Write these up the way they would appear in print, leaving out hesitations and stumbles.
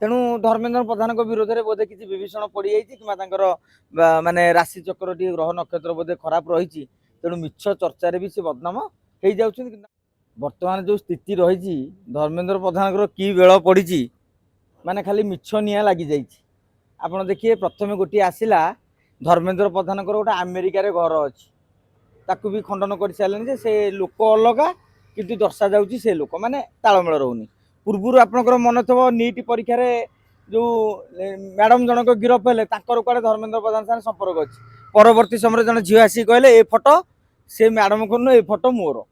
तेणु धर्मेन्द्र प्रधान विरोध में बोधे किसी विभीषण पड़ जाए माने राशि चक्र टी ग्रह नक्षत्र बोधे खराब रही तेणु मिछ चर्चा भी सी बदनाम हो जाऊँ। बर्तमान जो स्थिति रही धर्मेन्द्र प्रधान की बेल पड़ी माने खाली मिछ निया लगी जाइए। आपड़ देखिए प्रथम गोटे आसला धर्मेन्द्र प्रधान गोटे अमेरिकार घर अच्छी ताकू भी खंडन कर सारे से लोक अलग किंतु दर्शा जाऊँगी से लोक माने तालमेल रोनी। पूर्वर आपंकर मन थो नीट परीक्षा जो मैडम जनक गिरफ है कड़े धर्मेन्द्र प्रधान साथ संपर्क अच्छी परवर्ती समय जन झील आसिक कहले ए फोटो से मैडम को ए फोटो मोर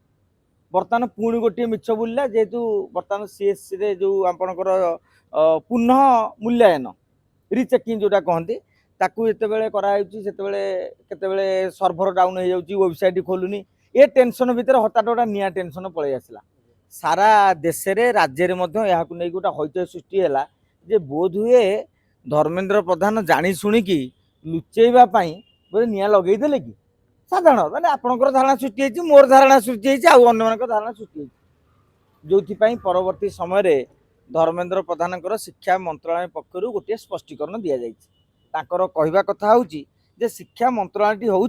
बर्तमान पुणी गोटे मिछ बुलला जेहेतु बर्तमान सीएससी रे जो आपणकर पुनः मूल्यांकन रिचेकिंग जोटा कहते ताकू जितेबाला केतबेले सर्भर डाउन हो जाऊँगी वेबसाइट खोलुनी ए टेंशन भितर हठात गोटा निया टेंशन पलि आसला सारा देश रे राज्य रे मध्य या नहीं गोटा हईचय सृष्टि है जे बोध हुए धर्मेन्द्र प्रधान जानी शुणिकी लुचेवाई बोले निया लगेदेले कि साधारण मैंने आपंकर धारणा सृष्टि होती मोर धारणा सृष्टि होती आन धारणा सृष्टि होती जो परवर्ती समय धर्मेन्द्र प्रधान शिक्षा मंत्रालय पक्षर गोटे स्पष्टीकरण दि जाकर कहवा कथा हूँ जे शिक्षा मंत्रालय हूँ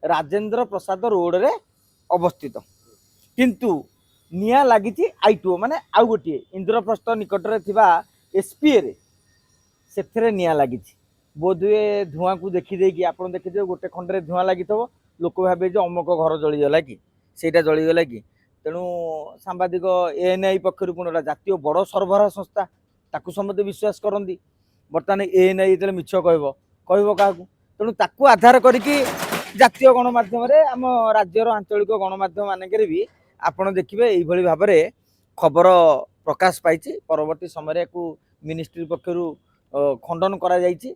राजेंद्र प्रसाद रोड रे अवस्थित किंतु निया लगी आईटीओ माने आउ गोटे इंद्रप्रस्थ निकट में थिबा एसपीए रे से निया लगी बोधुए धुआं को देखी आप देखिए गोटे खंडे धुआं लगी लोक भावे जो अमुक घर जलीगला कि सेटा जलीगला कि तेणु सांबादिक एएनआई पक्षर पुनः जातीय बड़ सरबराह संस्था ताकू समस्त विश्वास करती बर्तमान एएनआई जो मिछ कह क्या तेणु ताकू आधार करके जातीय गणमाध्यम आम राज्यर आंचलिक गणमाध्यम मानक भी आपड़ देखिए ये भाव में खबर प्रकाश पाई परवर्ती समय मिनिस्ट्री पक्षर खंडन करा जायछि।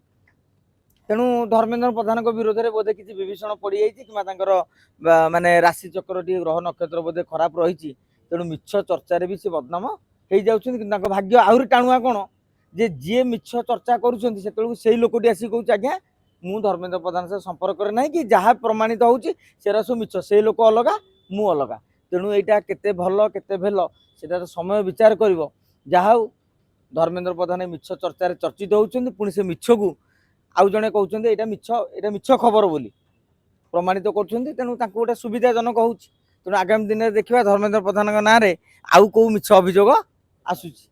तेणु धर्मेन्द्र प्रधान विरोध में बोधे किसी विभीषण पड़ जाए माने राशि चक्र टी ग्रह नक्षत्र बोधे खराब रही तेणु मिछ चर्चा भी सी बदनाम हो जाऊँ। भाग्य आहरी टाणुआ कौन जे जी मिछ चर्चा कर लोकटी आसिक कह आज्ञा मु धर्मेन्द्र प्रधान से संपर्क ना कि जहाँ प्रमाणित होची सेरा सब मिछ से लोक अलग मु अलग तेणु यहाँ केते भल केते भेल सेटा तो समय विचार कर जहा धर्मेन्द्र प्रधान मिछ चर्चा चर्चित होती पुणी से मिछ को आउ जड़े कहते यहाँ मिछ खबर बोली प्रमाणित कर तेणु गोटे सुविधाजनक हो तेणु आगामी दिन में देखा धर्मेन्द्र प्रधान ना आउ कौ मिछ अभियोग आसूची।